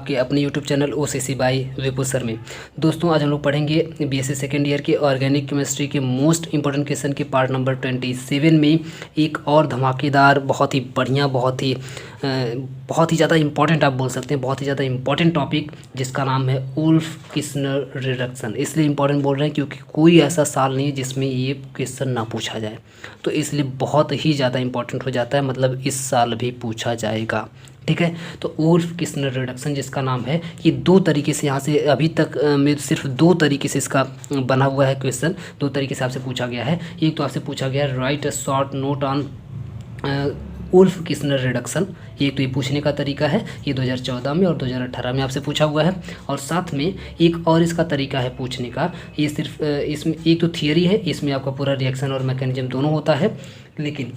आपके अपने YouTube channel OCC bye विपुल sir में। दोस्तों आज हम लोग पढ़ेंगे BSc सेकेंड ईयर के ऑर्गेनिक केमिस्ट्री के मोस्ट इंपॉर्टेंट क्वेश्चन के पार्ट नंबर 27 में एक और धमाकेदार, बहुत ही बढ़िया, बहुत ही ज़्यादा इंपॉर्टेंट, आप बोल सकते हैं बहुत ही ज़्यादा इंपॉर्टेंट टॉपिक, जिसका नाम है वुल्फ किस्नर रिडक्शन। इसलिए इंपॉर्टेंट बोल रहे हैं क्योंकि कोई ऐसा साल नहीं है जिसमें ये क्वेश्चन ना पूछा जाए, तो इसलिए बहुत ही ज़्यादा इंपॉर्टेंट हो जाता है, मतलब इस साल भी पूछा जाएगा। ठीक है, तो वुल्फ किस्नर रिडक्शन जिसका नाम है, ये दो तरीके से यहाँ से अभी तक में सिर्फ दो तरीके से इसका बना हुआ है क्वेश्चन, दो तरीके से आपसे पूछा गया है। एक तो आपसे पूछा गया है write a short note on Wolff Kishner reduction, ये तो ये पूछने का तरीका है, ये 2014 में और 2018 में आपसे पूछा हुआ है। और साथ में एक और इसका तरीका है पूछने का, ये सिर्फ इसमें एक तो थियरी है, इसमें आपका पूरा रिएक्शन और मैकेनिज्म दोनों होता है, लेकिन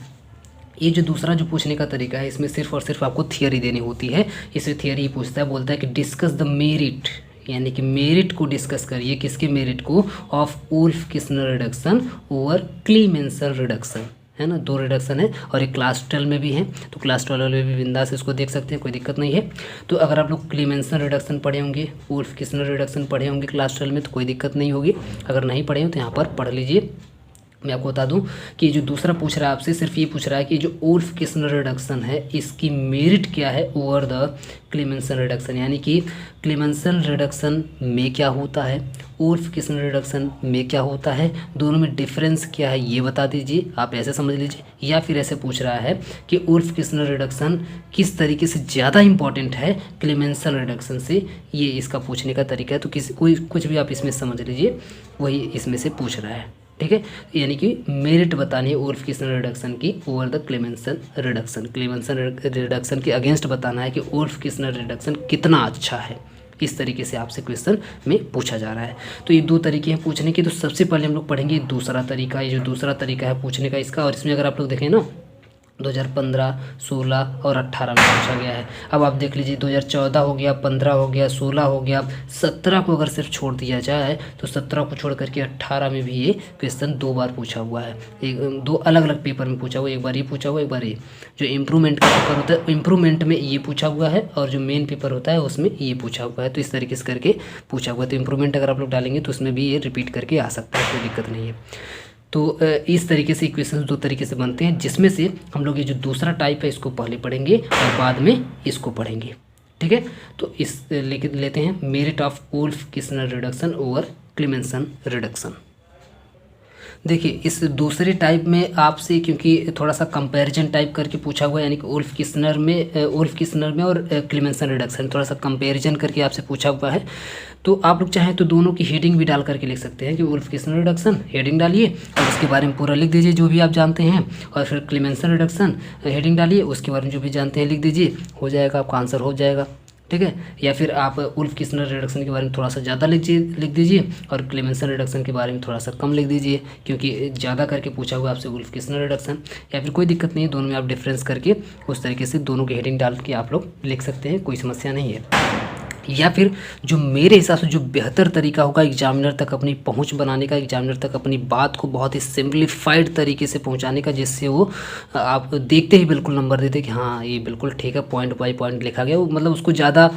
ये जो दूसरा जो पूछने का तरीका है, इसमें सिर्फ और सिर्फ आपको थियरी देनी होती है। इसमें थियरी पूछता है, बोलता है कि डिस्कस द मेरिट, यानी कि मेरिट को डिस्कस करिए, किसके मेरिट को, of Wolff Kishner reduction over Clemmensen reduction, है ना। दो रिडक्शन है और एक क्लास 12 में भी है, तो क्लास 12 में भी बिंदास इसको देख सकते हैं, कोई दिक्कत नहीं है। तो अगर आप लोग क्लीमेंसन रिडक्शन पढ़े होंगे, वुल्फ किस्नर रिडक्शन पढ़े होंगे क्लास 12 में, तो कोई दिक्कत नहीं होगी। अगर नहीं पढ़े हो तो यहाँ पर पढ़ लीजिए। मैं आपको बता दूं कि जो दूसरा पूछ रहा है आपसे, सिर्फ ये पूछ रहा है कि जो वुल्फ किस्नर रिडक्शन है, इसकी मेरिट क्या है ओवर द क्लीमेंसन रिडक्शन, यानी कि क्लीमेंसन रिडक्शन में क्या होता है, वुल्फ किस्नर रिडक्शन में क्या होता है, दोनों में डिफरेंस क्या है ये बता दीजिए, आप ऐसे समझ लीजिए। या फिर ऐसे पूछ रहा है कि वुल्फ किस्नर रिडक्शन किस तरीके से ज़्यादा इंपॉर्टेंट है क्लीमेंसन रिडक्शन से, ये इसका पूछने का तरीका है। तो कुछ भी आप इसमें समझ लीजिए, वही इसमें से पूछ रहा है। ठीक है, यानी कि मेरिट बतानी है वुल्फ किस्नर रिडक्शन की ओवर द क्लीमेंसन रिडक्शन, क्लीमेंसन रिडक्शन के अगेंस्ट बताना है कि वुल्फ किस्नर रिडक्शन कितना अच्छा है। इस तरीके से आपसे क्वेश्चन में पूछा जा रहा है। तो ये दो तरीके हैं पूछने के। तो सबसे पहले हम लोग पढ़ेंगे दूसरा तरीका, ये जो दूसरा तरीका है पूछने का इसका, और इसमें अगर आप लोग देखें ना 2015, 16 और 18 में पूछा गया है। अब आप देख लीजिए 2014 हो गया, 15 हो गया, 16 हो गया, 17 को अगर सिर्फ छोड़ दिया जाए तो 17 को छोड़ करके 18 में भी ये क्वेश्चन दो बार पूछा हुआ है, दो अलग अलग पेपर में पूछा हुआ, एक बार ये पूछा हुआ, एक बार ये। जो इम्प्रूवमेंट का पेपर होता है, इम्प्रूवमेंट में ये पूछा हुआ है, और जो मेन पेपर होता है उसमें ये पूछा हुआ है। तो इस तरीके से करके पूछा हुआ है। तो इम्प्रूवमेंट अगर आप लोग डालेंगे तो उसमें भी ये रिपीट करके आ सकता है, कोई दिक्कत नहीं है। तो इस तरीके से इक्वेशंस दो तरीके से बनते हैं, जिसमें से हम लोग ये जो दूसरा टाइप है इसको पहले पढ़ेंगे और बाद में इसको पढ़ेंगे। ठीक है, तो इस लेते हैं merit of Wolff Kishner reduction over Clemmensen reduction. देखिए इस दूसरे टाइप में आपसे, क्योंकि थोड़ा सा कंपैरिजन टाइप करके पूछा हुआ है, यानी कि वुल्फ किस्नर में और क्लीमेंसन रिडक्शन थोड़ा सा कंपैरिजन करके आपसे पूछा हुआ है। तो आप लोग चाहें तो दोनों की हेडिंग भी डाल करके लिख सकते हैं कि वुल्फ किस्नर रिडक्शन हेडिंग डालिए और उसके बारे में पूरा लिख दीजिए जो भी आप जानते हैं, और फिर क्लीमेंसन रिडक्शन हेडिंग डालिए, उसके बारे में जो भी जानते हैं लिख दीजिए, हो जाएगा, आपका आंसर हो जाएगा। ठीक है, या फिर आप वुल्फ किस्नर रिडक्शन के बारे में थोड़ा सा ज़्यादा लिख दीजिए और क्लीमेंसन रिडक्शन के बारे में थोड़ा सा कम लिख दीजिए, क्योंकि ज़्यादा करके पूछा हुआ आपसे वुल्फ किस्नर रिडक्शन। या फिर कोई दिक्कत नहीं है, दोनों में आप डिफरेंस करके उस तरीके से दोनों की हेडिंग डाल के आप लोग लिख सकते हैं, कोई समस्या नहीं है। या फिर जो मेरे हिसाब से जो बेहतर तरीका होगा एग्जामिनर तक अपनी पहुंच बनाने का, एग्जामिनर तक अपनी बात को बहुत ही सिंप्लीफाइड तरीके से पहुंचाने का, जिससे वो आप देखते ही बिल्कुल नंबर देते कि हाँ ये बिल्कुल ठीक है, पॉइंट बाय पॉइंट लिखा गया, वो मतलब उसको ज़्यादा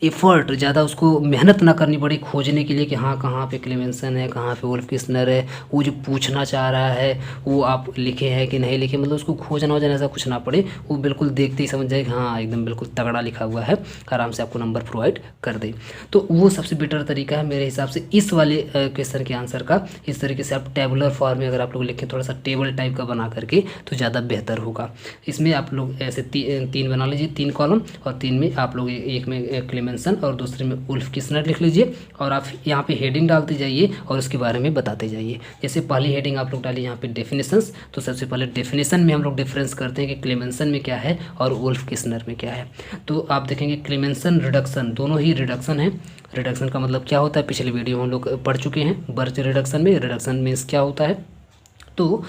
एफर्ट, ज़्यादा उसको मेहनत ना करनी पड़े खोजने के लिए कि हाँ कहाँ पे क्लीमेंसन है, कहाँ पे वुल्फ किस्नर है, वो जो पूछना चाह रहा है वो आप लिखे हैं कि नहीं लिखे, मतलब उसको खोजना वोजना ऐसा कुछ ना पड़े, वो बिल्कुल देखते ही समझ जाए कि हाँ एकदम बिल्कुल तगड़ा लिखा हुआ है, आराम से आपको नंबर प्रोवाइड कर दे। तो वो सबसे बेटर तरीका है मेरे हिसाब से इस वाले क्वेश्चन के आंसर का। इस तरीके से आप टेबुलर फॉर्म में अगर आप लोग लिखें, थोड़ा सा टेबल टाइप का बना करके, तो ज़्यादा बेहतर होगा। इसमें आप लोग ऐसे तीन बना लीजिए, 3 कॉलम, और 3 में आप लोग एक में क्लीमेंसन और दूसरे में वुल्फ किस्नर लिख लीजिए, और आप यहाँ पे हेडिंग डालते जाइए और उसके बारे में बताते जाइए। जैसे पहली हेडिंग आप लोग डालिए यहाँ पे डेफिनेशंस, तो सबसे पहले डेफिनेशन में हम लोग डिफरेंस करते हैं कि क्लीमेंसन में क्या है और वुल्फ किस्नर में क्या है। तो आप देखेंगे क्लीमेंसन रिडक्शन, दोनों ही रिडक्शन है। रिडक्शन का मतलब क्या होता है पिछले वीडियो में हम लोग पढ़ चुके हैं, बर्च रिडक्शन में रिडक्शन मीन्स क्या होता है। तो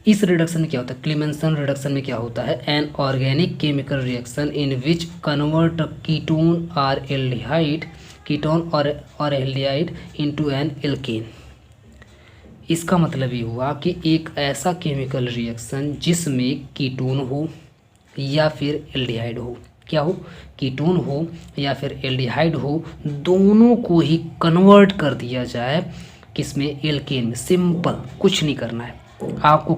इस रिडक्शन में क्या होता है, क्लीमेंसन रिडक्शन में क्या होता है, an organic chemical reaction in which convert ketone और एल्डिहाइड, कीटोन और एल्डिहाइड इनटू एन एल्केन। इसका मतलब ये हुआ कि एक ऐसा केमिकल रिएक्शन जिसमें कीटोन हो या फिर एल्डिहाइड हो, क्या हो, कीटोन हो या फिर एल्डिहाइड हो, दोनों को ही कन्वर्ट कर दिया जाए किसमें, एल्केन में। सिंपल, कुछ नहीं करना है आपको।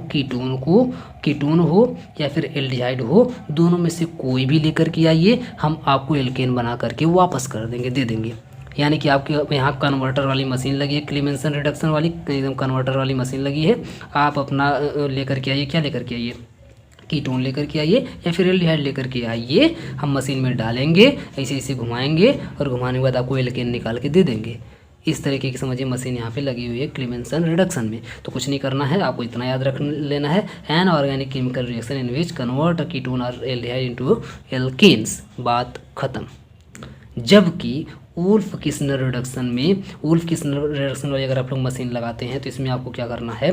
कीटोन हो या फिर एल्डिहाइड हो, दोनों में से कोई भी लेकर के आइए, हम आपको एल्केन बना करके वापस कर देंगे, दे देंगे। यानी कि आपके यहाँ कन्वर्टर वाली मशीन लगी है, क्लेमेंसन रिडक्शन वाली एकदम कन्वर्टर वाली मशीन लगी है। आप अपना लेकर के आइए, क्या लेकर के आइए, कीटोन लेकर के आइए या फिर एल्डिहाइड लेकर के आइए, हम मशीन में डालेंगे, ऐसे ऐसे घुमाएंगे और घुमाने के बाद आपको एल्केन निकाल के दे देंगे। इस तरीके की समझिए मशीन यहाँ पे लगी हुई है क्लेमेंसन रिडक्शन में। तो कुछ नहीं करना है, आपको इतना याद रख लेना है, an organic chemical reaction in which convert ketone और एल्डिहाइड इनटू एल्केन्स, बात खत्म। जबकि वुल्फ किस्नर रिडक्शन में, वुल्फ किस्नर रिडक्शन वाली अगर आप लोग मशीन लगाते हैं तो इसमें आपको क्या करना है,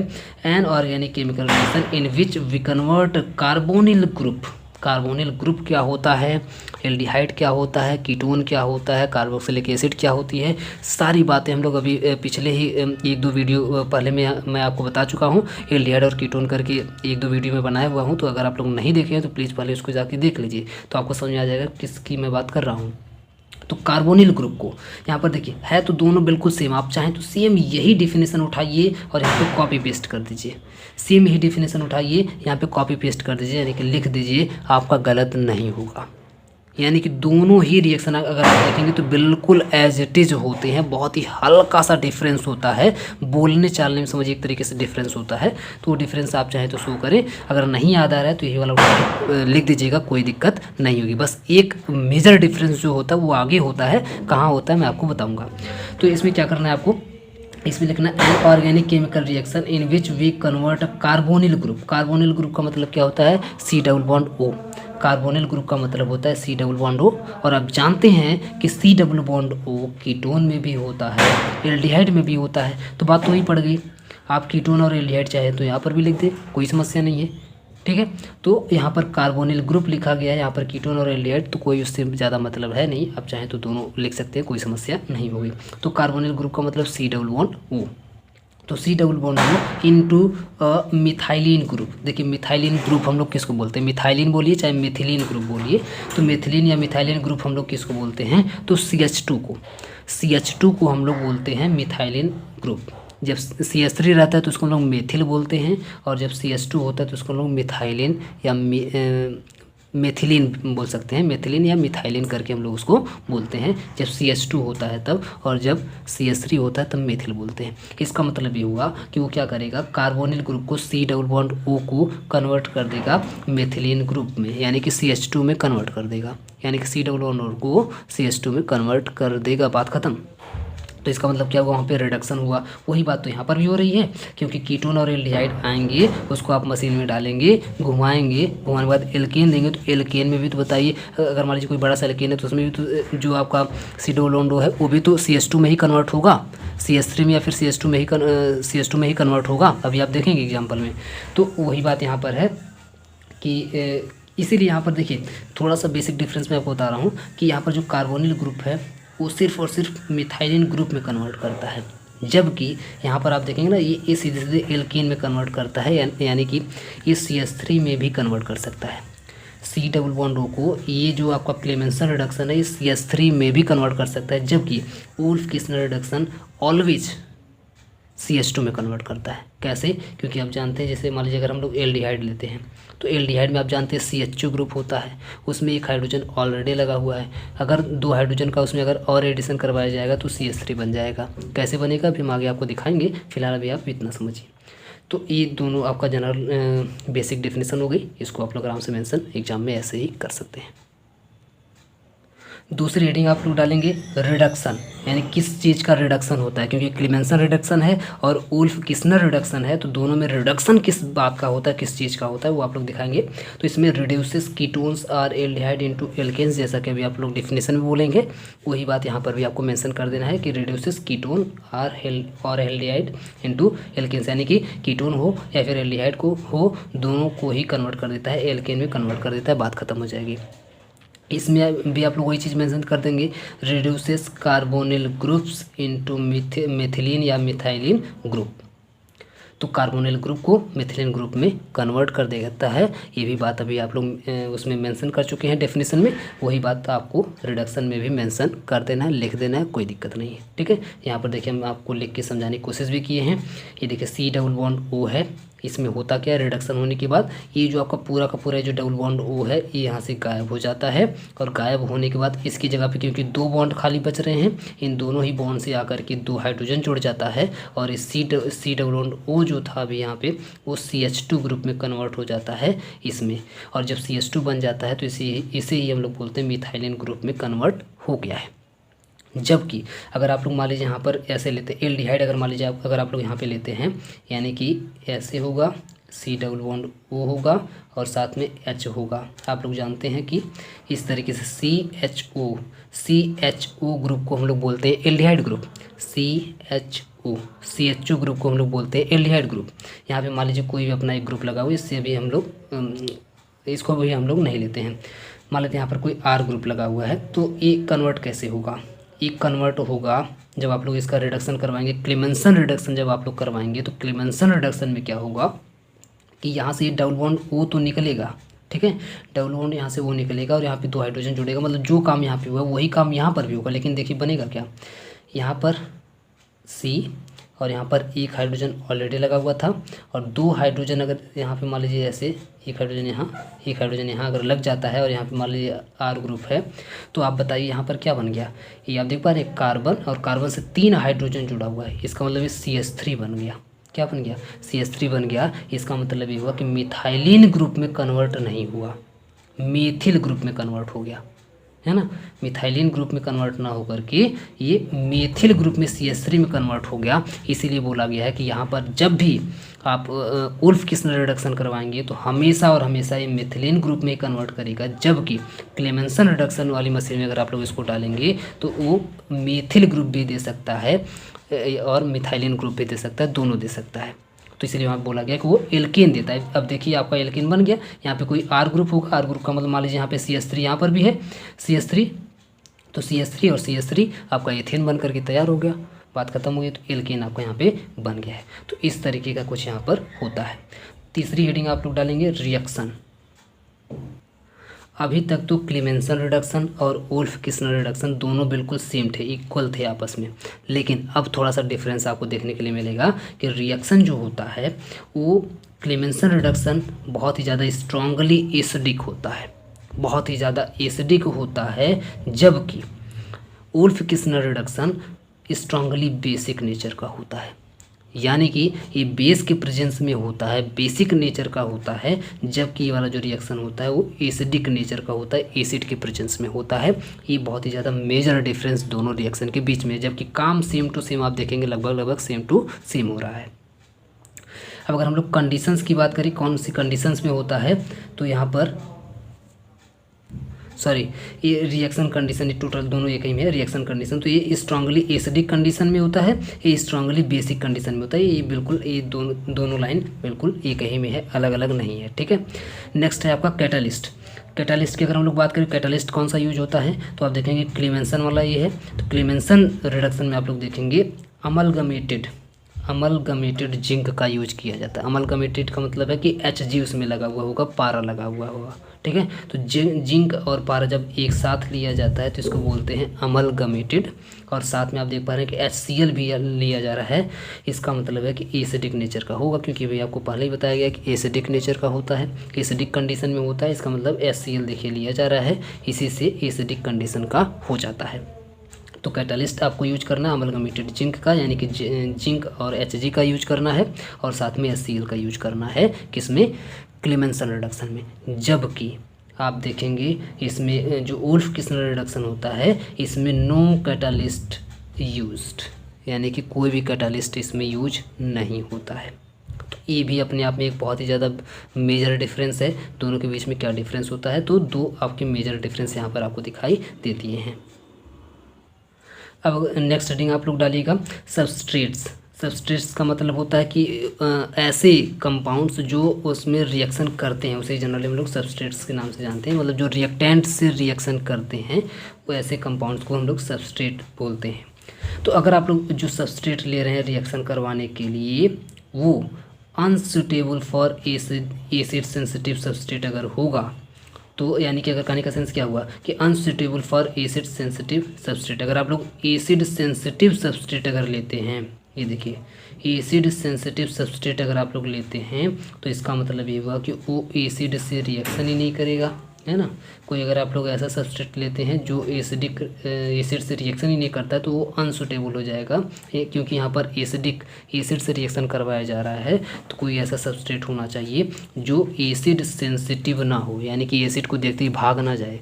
an organic chemical reaction in which we convert carbonyl group. Carbonyl group क्या होता है, एल्डिहाइड क्या होता है, कीटोन क्या होता है, कार्बोक्सिलिक एसिड क्या होती है, सारी बातें हम लोग अभी पिछले ही 1-2 वीडियो पहले मैं आपको बता चुका हूँ। एल्डिहाइड और कीटोन करके 1-2 वीडियो में बनाया हुआ हूँ, तो अगर आप लोग नहीं देखे हैं तो प्लीज़ पहले उसको जाके देख लीजिए, तो आपको समझ में आ जाएगा किसकी मैं बात कर रहा हूँ। तो कार्बोनिल ग्रुप को यहाँ पर देखिए, है तो दोनों बिल्कुल सेम, आप चाहें तो सेम यही डिफिनेशन उठाइए और यहाँ पे कॉपी पेस्ट कर दीजिए। सेम यही डिफिनेशन उठाइए, यहाँ पे कॉपी पेस्ट कर दीजिए, यानी कि लिख दीजिए, आपका गलत नहीं होगा। यानी कि दोनों ही रिएक्शन अगर आप देखेंगे तो बिल्कुल एज इट इज होते हैं, बहुत ही हल्का सा डिफरेंस होता है, बोलने चालने में समझिए एक तरीके से डिफरेंस होता है। तो वो डिफरेंस आप चाहें तो शो करें, अगर नहीं याद आ रहा है तो यही वाला लिख दीजिएगा, कोई दिक्कत नहीं होगी। बस एक मेजर डिफरेंस जो होता है वो आगे होता है, कहाँ होता है मैं आपको बताऊँगा। तो इसमें क्या करना है आपको, इसमें लिखना है organic chemical reaction in which we convert carbonyl group. Carbonyl group का मतलब क्या होता है, C double bond O। Carbonyl group का मतलब होता है C डबल बॉन्ड O, और आप जानते हैं कि C double bond O ketone में भी होता है, एल्डिहाइड में भी होता है। तो बात तो वही पड़ गई, आप कीटोन और एल्डिहाइड चाहे तो यहाँ पर भी लिख दें, कोई समस्या नहीं है, ठीक है। तो यहाँ पर कार्बोनिल ग्रुप लिखा गया है, यहाँ पर कीटोन और एल्डिहाइड, तो कोई उससे ज़्यादा मतलब है नहीं, आप चाहें तो दोनों लिख सकते हैं, कोई समस्या नहीं होगी। तो कार्बोनिल ग्रुप का मतलब C डबल बॉन्ड O। तो C double bond O into methylene group. देखिए मिथाइलिन ग्रुप हम लोग किसको बोलते हैं, मिथाइलिन बोलिए चाहे मिथिलीन ग्रुप बोलिए, तो मिथिलीन या मिथाइलिन ग्रुप हम लोग किसको बोलते हैं, तो CH2 को, CH2 को हम लोग बोलते हैं मिथाइलिन ग्रुप। जब CH3 रहता है तो उसको हम लोग मेथिल बोलते हैं, और जब CH2 होता है तो उसको हम लोग मिथाइलिन या मेथिलीन बोल सकते हैं, मेथिलीन या मिथाइलिन करके हम लोग उसको बोलते हैं जब CH2 होता है तब, और जब CH3 होता है तब मेथिल बोलते हैं। इसका मतलब ये हुआ कि वो क्या करेगा, कार्बोनिल ग्रुप को C डबल बॉन्ड O को कन्वर्ट कर देगा मेथिलीन ग्रुप में, यानी कि CH2 में कन्वर्ट कर देगा, यानी कि C डबल बॉन्ड O को CH2 में कन्वर्ट कर देगा, बात खत्म। तो इसका मतलब क्या हुआ, वहाँ पे रिडक्शन हुआ। वही बात तो यहाँ पर भी हो रही है, क्योंकि कीटोन और एल्डिहाइड आएंगे, उसको आप मशीन में डालेंगे, घुमाएंगे, घुमाने के बाद एल्केन देंगे, तो एल्केन में भी तो बताइए, अगर मान लीजिए कोई बड़ा सा एल्केन है तो उसमें भी तो जो आपका C डबल बॉन्ड O है वो भी तो CH2 में ही कन्वर्ट होगा, CH3 में या फिर CH2 में ही कन्वर्ट होगा, अभी आप देखेंगे एग्जाम्पल में। तो वही बात यहाँ पर है कि इसीलिए यहाँ पर देखिए थोड़ा सा बेसिक डिफरेंस मैं आपको बता रहा हूँ कि यहाँ पर जो कार्बोनिल ग्रुप है वो सिर्फ और सिर्फ मिथाइलिन ग्रुप में कन्वर्ट करता है, जबकि यहाँ पर आप देखेंगे ना ये सीधे सीधे एल्केन में कन्वर्ट करता है, यानी कि ये CH3 में भी कन्वर्ट कर सकता है। C डबल बॉन्ड O को ये जो आपका क्लेमेंसन रिडक्शन है ये CH3 में भी कन्वर्ट कर सकता है, जबकि wolf Kishner reduction always CH2 में कन्वर्ट करता है। कैसे, क्योंकि आप जानते हैं जैसे मान लीजिए अगर हम लोग एल्डिहाइड लेते हैं तो एल्डिहाइड में आप जानते हैं CH2 ग्रुप होता है, उसमें एक हाइड्रोजन ऑलरेडी लगा हुआ है, अगर 2 हाइड्रोजन का उसमें अगर और एडिशन करवाया जाएगा तो CH3 बन जाएगा। कैसे बनेगा अभी हम आगे आपको दिखाएंगे, फिलहाल अभी आप इतना समझिए। तो ये दोनों आपका जनरल बेसिक डेफिनेशन हो गई, इसको आप लोग आराम से मेंशन एग्जाम में ऐसे ही कर सकते हैं। दूसरी हेडिंग आप लोग डालेंगे रिडक्शन, यानी किस चीज़ का रिडक्शन होता है, क्योंकि क्लेमेंसन रिडक्शन है और वुल्फ किस्नर रिडक्शन है, तो दोनों में रिडक्शन किस बात का होता है, किस चीज़ का होता है वो आप लोग दिखाएंगे। तो इसमें रिड्यूसेस कीटोन्स और एल्डिहाइड इनटू एल्केन्स, जैसा कि अभी आप लोग डिफिनेशन में बोलेंगे वही बात यहाँ पर भी आपको मेंशन कर देना है कि रिड्यूसेस कीटोन और एल्डिहाइड इनटू एल्केन्स, यानी कि कीटोन हो या फिर एल्डिहाइड को हो, दोनों को ही कन्वर्ट कर देता है, एल्केन में कन्वर्ट कर देता है, बात खत्म हो जाएगी। इसमें भी आप लोग वही चीज़ मेंशन कर देंगे, reduces carbonyl groups into methylene या मिथाइलिन ग्रुप। तो कार्बोनिल ग्रुप को मिथिलीन ग्रुप में कन्वर्ट कर देता है। ये भी बात अभी आप लोग उसमें मेंशन कर चुके हैं डेफिनेशन में, वही बात आपको रिडक्शन में भी मेंशन कर देना है, लिख देना है, कोई दिक्कत नहीं है। ठीक है, यहाँ पर देखिए हम आपको लिख के समझाने की कोशिश भी किए हैं। ये देखिए C डबल बॉन्ड O है, इसमें होता क्या है, रिडक्शन होने के बाद ये जो आपका पूरा का पूरा जो डबल बॉन्ड O है ये यहाँ से गायब हो जाता है, और गायब होने के बाद इसकी जगह पे क्योंकि 2 बॉन्ड खाली बच रहे हैं, इन दोनों ही बॉन्ड से आकर के 2 हाइड्रोजन जुड़ जाता है, और इस C डबल बॉन्ड O जो था अभी यहाँ पे वो CH2 ग्रुप में कन्वर्ट हो जाता है इसमें, और जब CH2 बन जाता है तो इसे ही हम लोग बोलते हैं मिथाइलिन ग्रुप में कन्वर्ट हो गया है। जबकि अगर आप लोग मान लीजिए यहाँ पर ऐसे लेते हैं एल्डिहाइड, अगर मान लीजिए अगर आप लोग यहाँ पे लेते हैं, यानी कि ऐसे होगा, C डबल बॉन्ड O होगा और साथ में H होगा। आप लोग जानते हैं कि इस तरीके से CHO ग्रुप को हम लोग बोलते हैं एल्डिहाइड ग्रुप, CHO ग्रुप को हम लोग बोलते हैं एल्डिहाइड ग्रुप। यहाँ पे मान लीजिए कोई भी अपना एक ग्रुप लगा हुआ, इससे भी हम लोग इसको भी हम लोग नहीं लेते हैं। मान लेते हैं यहाँ पर कोई R ग्रुप लगा हुआ है, तो ये कन्वर्ट कैसे होगा, ये कन्वर्ट होगा जब आप लोग इसका रिडक्शन करवाएंगे, क्लेमेंसन रिडक्शन जब आप लोग करवाएंगे, तो क्लेमेंसन रिडक्शन में क्या होगा कि यहाँ से ये डबल बॉन्ड O तो निकलेगा, ठीक है, डबल बॉन्ड यहाँ से वो निकलेगा और यहाँ पे 2 हाइड्रोजन जुड़ेगा, मतलब जो काम यहाँ पे हुआ वही काम यहाँ पर भी होगा। लेकिन देखिए बनेगा क्या, यहाँ पर C और यहाँ पर 1 हाइड्रोजन ऑलरेडी लगा हुआ था, और 2 हाइड्रोजन अगर यहाँ पे मान लीजिए ऐसे 1 हाइड्रोजन यहाँ अगर लग जाता है, और यहाँ पे मान लीजिए R ग्रुप है, तो आप बताइए यहाँ पर क्या बन गया, ये आप देख पा रहे हैं कार्बन, और कार्बन से 3 हाइड्रोजन जुड़ा हुआ है, इसका मतलब ये CH3 बन गया। क्या बन गया, CH3 बन गया। इसका मतलब ये हुआ कि मिथाइलिन ग्रुप में कन्वर्ट नहीं हुआ, मेथिल ग्रुप में कन्वर्ट हो गया, है ना। मिथाइलिन ग्रुप में कन्वर्ट ना होकर के ये मेथिल ग्रुप में CH3 में कन्वर्ट हो गया। इसीलिए बोला गया है कि यहाँ पर जब भी आप उल्फ किस्नर रिडक्शन करवाएंगे तो हमेशा और हमेशा ये मिथिलिन ग्रुप में कन्वर्ट करेगा, जबकि क्लेमेंसन रिडक्शन वाली मशीन में अगर आप लोग इसको डालेंगे तो वो मेथिल ग्रुप भी दे सकता है और मिथाइलिन ग्रुप भी दे सकता है, दोनों दे सकता है। तो इसलिए वहाँ बोला गया कि वो एल्केन देता है। अब देखिए आपका एल्केन बन गया, यहाँ पे कोई R ग्रुप होगा, R ग्रुप का मतलब मान लीजिए यहाँ पे CH3 यहाँ पर भी है, CH3, तो CH3 और CH3 आपका एथेन बन करके तैयार हो गया, बात खत्म हो गई, तो एल्केन आपका यहाँ पे बन गया है। तो इस तरीके का कुछ यहाँ पर होता है। तीसरी हेडिंग आप लोग डालेंगे रिएक्शन। अभी तक तो क्लेमेंसन रिडक्शन और उल्फ किस्नर रिडक्शन दोनों बिल्कुल सेम थे, इक्वल थे आपस में, लेकिन अब थोड़ा सा डिफरेंस आपको देखने के लिए मिलेगा कि रिएक्शन जो होता है वो क्लेमेंसन रिडक्शन बहुत ही ज़्यादा स्ट्रांगली एसिडिक होता है, बहुत ही ज़्यादा एसिडिक होता है, जबकि Wolff Kishner reduction strongly basic nature का होता है। यानी कि ये बेस के प्रेजेंस में होता है, बेसिक नेचर का होता है, जबकि ये वाला जो रिएक्शन होता है वो एसिडिक नेचर का होता है, एसिड के प्रेजेंस में होता है। ये बहुत ही ज़्यादा मेजर डिफरेंस दोनों रिएक्शन के बीच में, जबकि काम सेम टू सेम आप देखेंगे लगभग सेम टू सेम हो रहा है। अब अगर हम लोग कंडीशंस की बात करें, कौन सी कंडीशंस में होता है, तो यहाँ पर ये रिएक्शन कंडीशन, ये टोटल दोनों एक ही में है रिएक्शन कंडीशन। तो ये स्ट्रांगली एसिडिक कंडीशन में होता है, ये स्ट्रांगली बेसिक कंडीशन में होता है। ये बिल्कुल ये दोनों लाइन बिल्कुल एक ही में है, अलग अलग नहीं है, ठीक है। नेक्स्ट है आपका कैटालिस्ट। कैटालिस्ट की अगर हम लोग बात करें, कैटालिस्ट कौन सा यूज होता है, तो आप देखेंगे क्लेमेंसन वाला ये है। तो क्लेमेंसन रिडक्शन में आप लोग देखेंगे अमलगमेटेड जिंक का यूज किया जाता है। अमलगमेटेड का मतलब है कि Hg उसमें लगा हुआ होगा, पारा लगा हुआ होगा, ठीक है। तो जिंक और पारा जब एक साथ लिया जाता है तो इसको बोलते हैं अमलगमेटेड। और साथ में आप देख पा रहे हैं कि HCl भी लिया जा रहा है, इसका मतलब है कि एसिडिक नेचर का होगा, क्योंकि भाई आपको पहले ही बताया गया कि एसिडिक नेचर का होता है, एसिडिक कंडीशन में होता है। इसका मतलब HCl देखिए लिया जा रहा है, इसी से एसिडिक कंडीशन का हो जाता है। तो कैटालिस्ट आपको यूज करना है अमलगमेटेड जिंक का, यानी कि जिंक और Hg का यूज करना है, और साथ में HCl का यूज करना है, किसमें, क्लेमेंसन रिडक्शन में। जबकि आप देखेंगे इसमें जो उल्फ किस्नर रिडक्शन होता है, इसमें नो कैटालिस्ट यूज्ड, यानी कि कोई भी कैटालिस्ट इसमें यूज नहीं होता है। तो ये भी अपने आप में एक बहुत ही ज़्यादा मेजर डिफरेंस है। दोनों के बीच में क्या डिफरेंस होता है, तो दो आपके मेजर डिफरेंस यहाँ पर आपको दिखाई देती हैं। अब नेक्स्ट हेडिंग आप लोग डालिएगा सब्सट्रेट्स। सब्सट्रेट्स का मतलब होता है कि ऐसे कंपाउंड्स जो उसमें रिएक्शन करते हैं, उसे जनरली हम लोग सब्सट्रेट्स के नाम से जानते हैं। मतलब जो रिएक्टेंट से रिएक्शन करते हैं वो ऐसे कंपाउंड्स को हम लोग सब्सट्रेट बोलते हैं। तो अगर आप लोग जो सब्सट्रेट ले रहे हैं रिएक्शन करवाने के लिए, वो unsuitable for acid sensitive substrate अगर होगा तो यानी कि अगर कहने का सेंस क्या हुआ कि unsuitable for acid sensitive substrate, अगर आप लोग एसिड सेंसिटिव सबस्ट्रेट अगर लेते हैं, ये देखिए एसिड सेंसिटिव सबस्ट्रेट अगर आप लोग लेते हैं तो इसका मतलब ये हुआ कि वो एसिड से रिएक्शन ही नहीं करेगा, है ना। कोई अगर आप लोग ऐसा सबस्ट्रेट लेते हैं जो एसिड से रिएक्शन ही नहीं करता है तो वो अनसूटेबल हो जाएगा, क्योंकि यहाँ पर एसिड से रिएक्शन करवाया जा रहा है। तो कोई ऐसा सबस्ट्रेट होना चाहिए जो एसिड सेंसिटिव ना हो, यानी कि एसिड को देखते ही भाग ना जाए,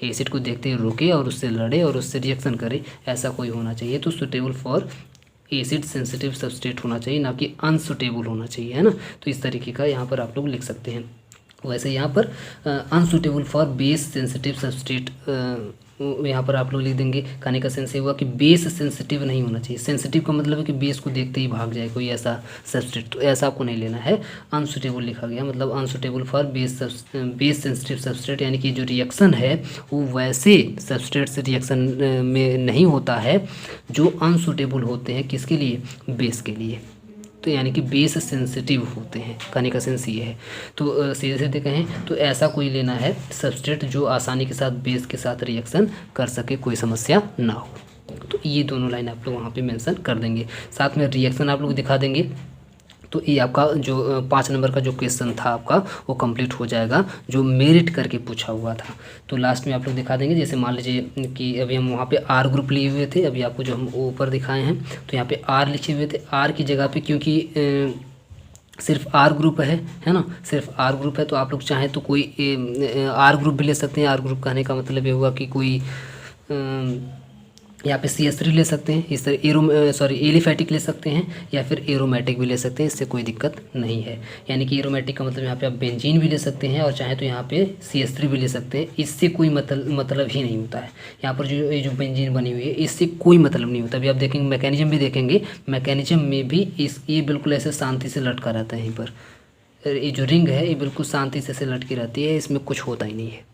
एसिड को देखते ही रुके और उससे लड़े और उससे रिएक्शन करे, ऐसा कोई होना चाहिए। तो suitable for acid sensitive substrate होना चाहिए, ना कि अनसूटेबल होना चाहिए, है ना। तो इस तरीके का यहाँ पर आप लोग लिख सकते हैं। वैसे यहाँ पर unsuitable for base sensitive substrate यहाँ पर आप लोग लिख देंगे। कहने का सेंस ये हुआ कि बेस सेंसिटिव नहीं होना चाहिए। सेंसिटिव का मतलब है कि बेस को देखते ही भाग जाए कोई ऐसा सबस्ट्रेट, तो ऐसा आपको नहीं लेना है। अनसूटेबल लिखा गया मतलब unsuitable for base sensitive substrate, यानी कि जो रिएक्शन है वो वैसे सबस्ट्रेट से रिएक्शन में नहीं होता है जो अनसूटेबल होते हैं, किसके लिए, बेस के लिए। तो यानी कि बेस सेंसिटिव होते हैं, कहने का सेंस ये है। तो सीधे सीधे कहें तो ऐसा कोई लेना है सबस्ट्रेट जो आसानी के साथ बेस के साथ रिएक्शन कर सके, कोई समस्या ना हो। तो ये दोनों लाइन आप लोग वहाँ पे मेंशन कर देंगे, साथ में रिएक्शन आप लोग दिखा देंगे। तो ये आपका जो 5 नंबर का जो क्वेश्चन था आपका वो कंप्लीट हो जाएगा, जो मेरिट करके पूछा हुआ था। तो लास्ट में आप लोग दिखा देंगे, जैसे मान लीजिए कि अभी हम वहाँ पे आर ग्रुप लिए हुए थे, अभी आपको जो हम ऊपर दिखाए हैं तो यहाँ पे आर लिखे हुए थे। आर की जगह पे क्योंकि सिर्फ आर ग्रुप है ना, सिर्फ आर ग्रुप है, तो आप लोग चाहें तो कोई आर ग्रुप भी ले सकते हैं। आर ग्रुप कहने का मतलब ये हुआ कि कोई यहाँ पे CH3 ले सकते हैं, इस तरह एलिफैटिक ले सकते हैं या फिर एरोमेटिक भी ले सकते हैं, इससे कोई दिक्कत नहीं है। यानी कि एरोमेटिक का मतलब यहाँ पे आप बेंजीन भी ले सकते हैं और चाहे तो यहाँ पे CH3 भी ले सकते हैं, इससे कोई मतलब ही नहीं होता है। यहाँ पर जो बेंजीन बनी हुई है इससे कोई मतलब नहीं होता। अभी आप देखेंगे मैकेनिज्म भी देखेंगे, मैकेनिज्म में भी ये बिल्कुल ऐसे शांति से लटका रहता है। यहीं पर ये जो रिंग है ये बिल्कुल शांति से लटकी रहती है, इसमें कुछ होता ही नहीं है।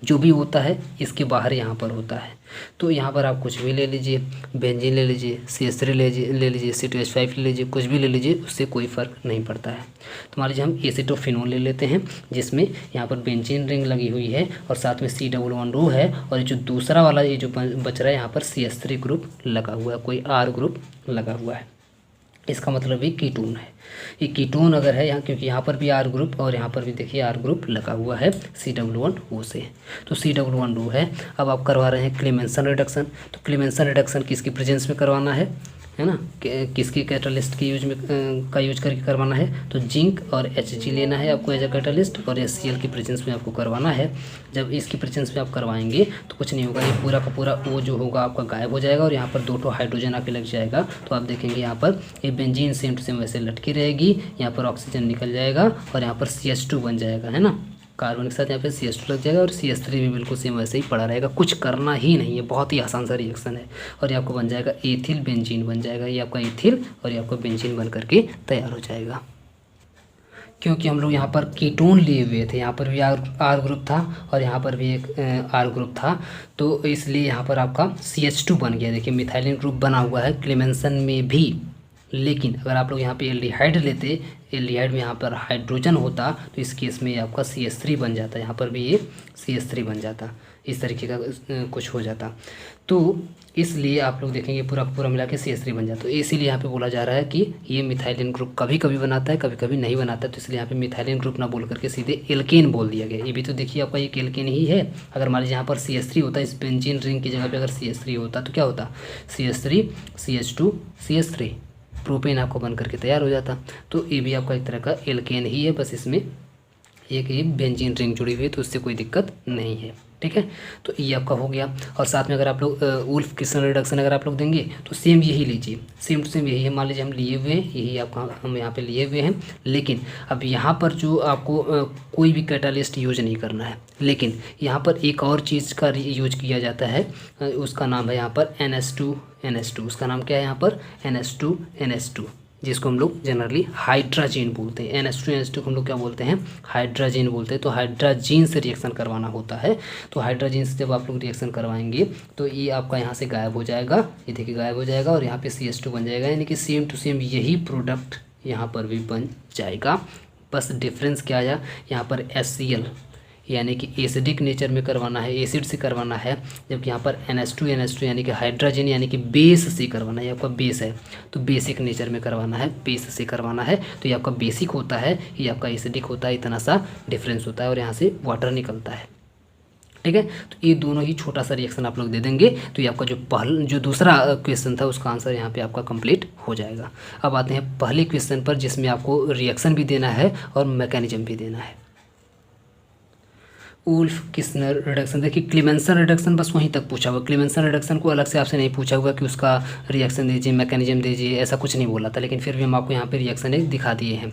जो भी होता है इसके बाहर यहाँ पर होता है। तो यहाँ पर आप कुछ भी ले लीजिए, बेंजीन ले लीजिए, CH3 ले लीजिए, C2H5 ले लीजिए, कुछ भी ले लीजिए, उससे कोई फ़र्क नहीं पड़ता है। तो मान लीजिए हम एसिटोफिनोल ले लेते हैं, जिसमें यहाँ पर बेंजीन रिंग लगी हुई है और साथ में C11 है, और ये जो दूसरा वाला ये जो बच रहा है यहाँ पर CH3 ग्रुप लगा हुआ है, कोई R ग्रुप लगा हुआ है। इसका मतलब ये कीटोन है। ये कीटोन अगर है यहाँ, क्योंकि यहाँ पर भी आर ग्रुप और यहाँ पर भी देखिए आर ग्रुप लगा हुआ है C11O से, तो C11O है। अब आप करवा रहे हैं क्लेमेंसन रिडक्शन, तो क्लेमेंसन रिडक्शन किसकी प्रेजेंस में करवाना है ना, किसकी कैटालिस्ट की यूज करके करवाना है, तो जिंक और Hg लेना है आपको एज अ कैटालिस्ट, और HCl की प्रेजेंस में आपको करवाना है। जब इसकी प्रेजेंस में आप करवाएंगे तो कुछ नहीं होगा, ये पूरा का पूरा वो जो होगा आपका गायब हो जाएगा और यहाँ पर 2 हाइड्रोजन आके लग जाएगा। तो आप देखेंगे यहाँ पर ये बेंजीन सेम टू सेम वैसे लटकी रहेगी, यहाँ पर ऑक्सीजन निकल जाएगा और यहाँ पर CH2 बन जाएगा, है ना। कार्बन के साथ यहाँ पे CH2 लग जाएगा और CH3 भी बिल्कुल सेम वैसे ही पड़ा रहेगा, कुछ करना ही नहीं है, बहुत ही आसान सा रिएक्शन है। और ये आपको बन जाएगा एथिल बेंजीन बन जाएगा, ये आपका एथिल और ये आपका बेंजीन बन करके तैयार हो जाएगा। क्योंकि हम लोग यहाँ पर कीटोन लिए हुए थे, यहाँ पर भी आर ग्रुप था और यहाँ पर भी एक आर ग्रुप था, तो इसलिए यहाँ पर आपका CH2 बन गया। देखिए मिथाइलिन ग्रुप बना हुआ है क्लेमेंसन में भी, लेकिन अगर आप लोग यहाँ पे एल्डिहाइड लेते, एल्डिहाइड में यहाँ पर हाइड्रोजन होता तो इस केस में आपका CH3 बन जाता, यहाँ पर भी ये CH3 बन जाता, इस तरीके का कुछ हो जाता। तो इसलिए आप लोग देखेंगे पूरा पूरा मिला के CH3 बन जाता। तो इसीलिए यहाँ पे बोला जा रहा है कि ये मिथाइलिन ग्रुप कभी कभी बनाता है, कभी कभी नहीं बनाता है, तो इसलिए यहाँ पे मिथाइलिन ग्रुप ना बोल करके सीधे एल्केन बोल दिया गया। ये भी तो देखिए आपका एक एल्केन ही है। अगर मान लीजिए यहाँ पर CH3 होता, इस बेंजीन रिंग की जगह पर अगर CH3 होता तो क्या होता, CH3 CH2 CH3 प्रोपेन आपको बन करके तैयार हो जाता। तो ये भी आपका एक तरह का एल्केन ही है, बस इसमें एक ये बेंजीन रिंग जुड़ी हुई है, तो उससे कोई दिक्कत नहीं है, ठीक है। तो ये आपका हो गया। और साथ में अगर आप लोग वुल्फ क्रिस्टल रिडक्शन अगर आप लोग देंगे तो सेम यही लीजिए, सेम टू सेम यही है। मान लीजिए हम लिए हुए हैं, यही आपका हम यहाँ पे लिए हुए हैं, लेकिन अब यहाँ पर जो आपको कोई भी कैटालिस्ट यूज नहीं करना है, लेकिन यहाँ पर एक और चीज़ का यूज किया जाता है, उसका नाम है यहाँ पर NH2। उसका नाम क्या है यहाँ पर NH2, जिसको हम लोग जनरली हाइड्राजीन बोलते हैं। NH2 को हम लोग क्या बोलते हैं, हाइड्राजीन बोलते हैं। तो हाइड्राजीन से रिएक्शन करवाना होता है, तो हाइड्राजीन से जब आप लोग रिएक्शन करवाएंगे तो ये आपका यहाँ से गायब हो जाएगा, ये देखिए गायब हो जाएगा और यहाँ पे CH2 बन जाएगा। यानी कि सेम टू सेम यही प्रोडक्ट यहाँ पर भी बन जाएगा। बस डिफरेंस क्या आया, यहाँ पर HCl यानी कि एसिडिक नेचर में करवाना है, एसिड से करवाना है, जबकि यहाँ पर NH2 यानी कि हाइड्रोजन यानी कि बेस से करवाना है। ये आपका बेस है तो बेसिक नेचर में करवाना है, बेस से करवाना है। तो ये आपका बेसिक होता है, ये आपका एसिडिक होता है, इतना सा डिफरेंस होता है और यहाँ से वाटर निकलता है। ठीक है, तो ये दोनों ही छोटा सा रिएक्शन आप लोग दे देंगे तो ये आपका जो दूसरा क्वेश्चन था उसका आंसर यहाँ पे आपका कंप्लीट हो जाएगा। अब आते हैं पहले क्वेश्चन पर, जिसमें आपको रिएक्शन भी देना है और मैकेनिज्म भी देना है। वुल्फ किस्नर रिडक्शन, देखिए क्लेमेंसन रिडक्शन बस वहीं तक पूछा हुआ। क्लेमेंसन रिडक्शन को अलग से आपसे नहीं पूछा हुआ कि उसका रिएक्शन दीजिए, मैकेनिज्म दीजिए, ऐसा कुछ नहीं बोला था, लेकिन फिर भी हम आपको यहाँ पे रिएक्शन एक दिखा दिए हैं।